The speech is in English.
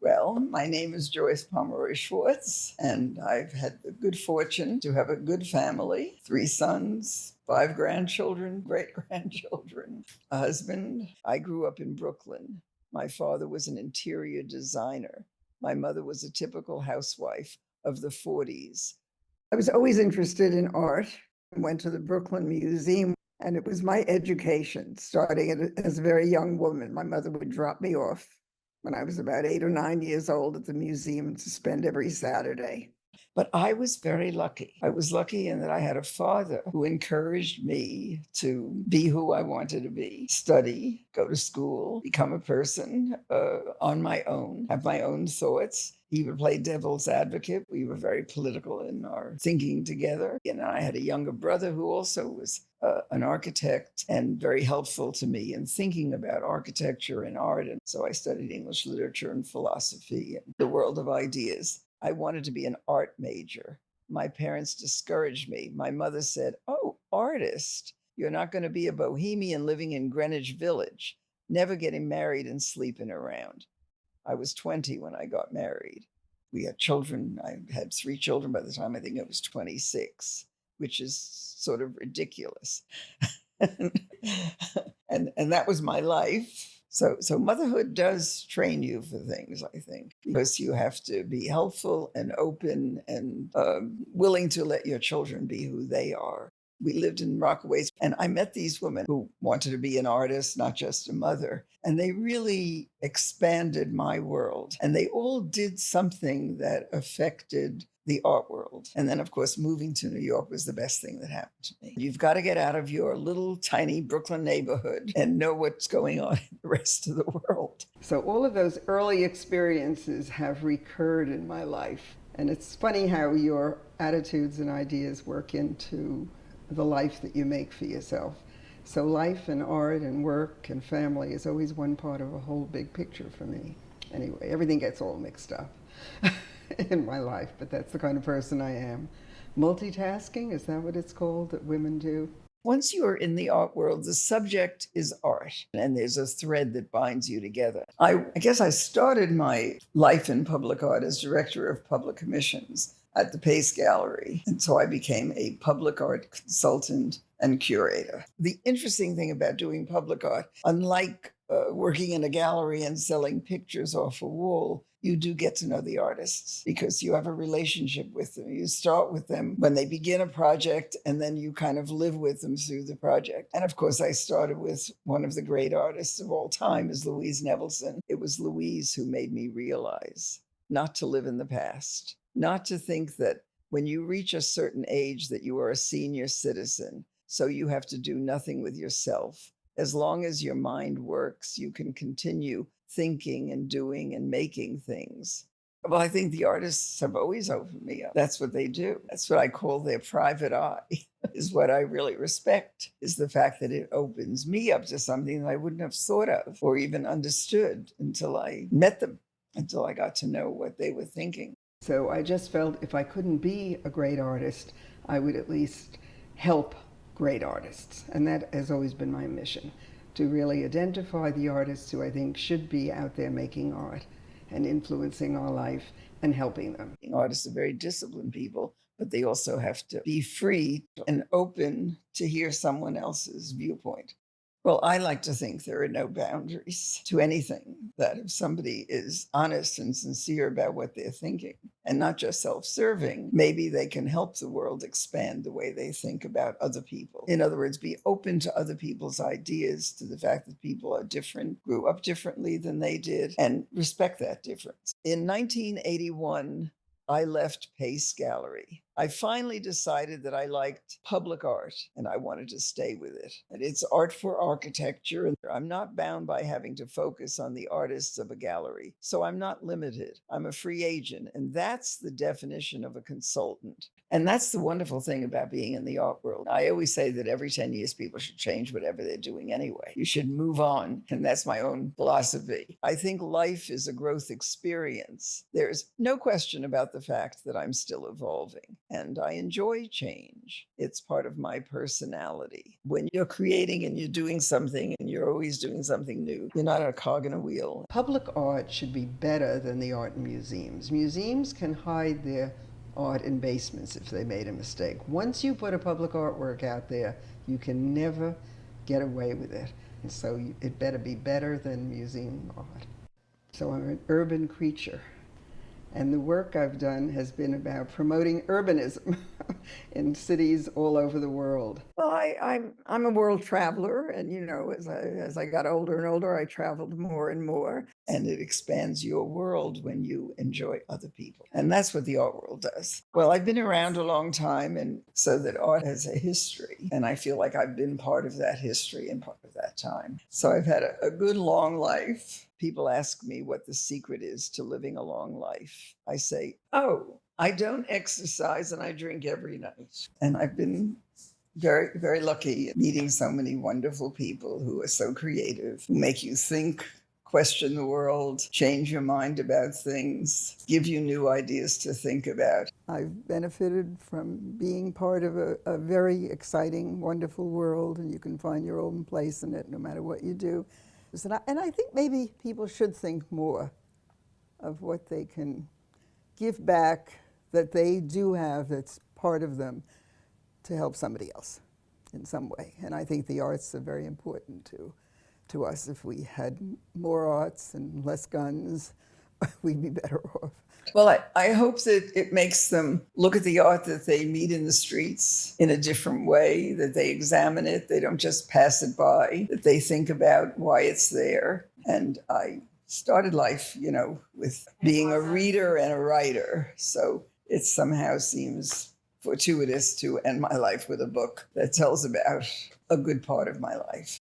Well, my name is Joyce Pomeroy Schwartz, and I've had the good fortune to have a good family, 3 sons, 5 grandchildren, great-grandchildren, a husband. I grew up in Brooklyn. My father was an interior designer. My mother was a typical housewife of the 40s. I was always interested in art. I went to the Brooklyn Museum, and it was my education, starting as a very young woman. My mother would drop me off when I was about 8 or 9 years old at the museum to spend every Saturday. But I was very lucky. I was lucky in that I had a father who encouraged me to be who I wanted to be, study, go to school, become a person on my own, have my own thoughts. He would play devil's advocate. We were very political in our thinking together. And I had a younger brother who also was an architect and very helpful to me in thinking about architecture and art. And so I studied English literature and philosophy and the world of ideas. I wanted to be an art major. My parents discouraged me. My mother said, "Oh, artist, you're not going to be a bohemian living in Greenwich Village, never getting married and sleeping around." I was 20 when I got married. We had children. I had 3 children by the time I think I was 26, which is sort of ridiculous. and that was my life. So motherhood does train you for things, I think, because you have to be helpful and open and willing to let your children be who they are. We lived in Rockaways, and I met these women who wanted to be an artist, not just a mother. And they really expanded my world. And they all did something that affected the art world. And then, of course, moving to New York was the best thing that happened to me. You've got to get out of your little tiny Brooklyn neighborhood and know what's going on in the rest of the world. So all of those early experiences have recurred in my life. And it's funny how your attitudes and ideas work into the life that you make for yourself. So life and art and work and family is always one part of a whole big picture for me. Anyway, everything gets all mixed up in my life, but that's the kind of person I am. Multitasking, is that what it's called that women do? Once you are in the art world, the subject is art, and there's a thread that binds you together. I guess I started my life in public art as director of public commissions at the Pace Gallery. And so I became a public art consultant and curator. The interesting thing about doing public art, unlike working in a gallery and selling pictures off a wall, you do get to know the artists because you have a relationship with them. You start with them when they begin a project, and then you kind of live with them through the project. And of course, I started with one of the great artists of all time, is Louise Nevelson. It was Louise who made me realize not to live in the past, not to think that when you reach a certain age that you are a senior citizen, so you have to do nothing with yourself. As long as your mind works, you can continue thinking and doing and making things. Well, I think the artists have always opened me up. That's what they do. That's what I call their private eye, is what I really respect, is the fact that it opens me up to something that I wouldn't have thought of or even understood until I met them, until I got to know what they were thinking. So I just felt if I couldn't be a great artist, I would at least help great artists. And that has always been my mission, to really identify the artists who I think should be out there making art and influencing our life and helping them. Artists are very disciplined people, but they also have to be free and open to hear someone else's viewpoint. Well, I like to think there are no boundaries to anything, that if somebody is honest and sincere about what they're thinking and not just self-serving, maybe they can help the world expand the way they think about other people. In other words, be open to other people's ideas, to the fact that people are different, grew up differently than they did, and respect that difference. In 1981, I left Pace Gallery. I finally decided that I liked public art and I wanted to stay with it. And it's art for architecture, and I'm not bound by having to focus on the artists of a gallery. So I'm not limited. I'm a free agent, and that's the definition of a consultant. And that's the wonderful thing about being in the art world. I always say that every 10 years, people should change whatever they're doing anyway. You should move on. And that's my own philosophy. I think life is a growth experience. There's no question about the fact that I'm still evolving. and I enjoy change. It's part of my personality. When you're creating and you're doing something and you're always doing something new, you're not a cog in a wheel. Public art should be better than the art in museums. Museums can hide their art in basements if they made a mistake. Once you put a public artwork out there, you can never get away with it. And so it better be better than museum art. So I'm an urban creature. And the work I've done has been about promoting urbanism in cities all over the world. Well, I'm a world traveler, and as I got older and older, I traveled more and more, and it expands your world when you enjoy other people, and that's what the art world does. Well, I've been around a long time, and so that art has a history, and I feel like I've been part of that history and part of that time. So I've had a good long life. People ask me what the secret is to living a long life. I say, oh, I don't exercise and I drink every night. And I've been very, very lucky meeting so many wonderful people who are so creative, who make you think, question the world, change your mind about things, give you new ideas to think about. I've benefited from being part of a very exciting, wonderful world, and you can find your own place in it no matter what you do. And I think maybe people should think more of what they can give back that they do have that's part of them to help somebody else in some way. And I think the arts are very important to us. If we had more arts and less guns, we'd be better off. Well, I hope that it makes them look at the art that they meet in the streets in a different way, that they examine it, they don't just pass it by, that they think about why it's there. And I started life, with being a reader and a writer. So it somehow seems fortuitous to end my life with a book that tells about a good part of my life.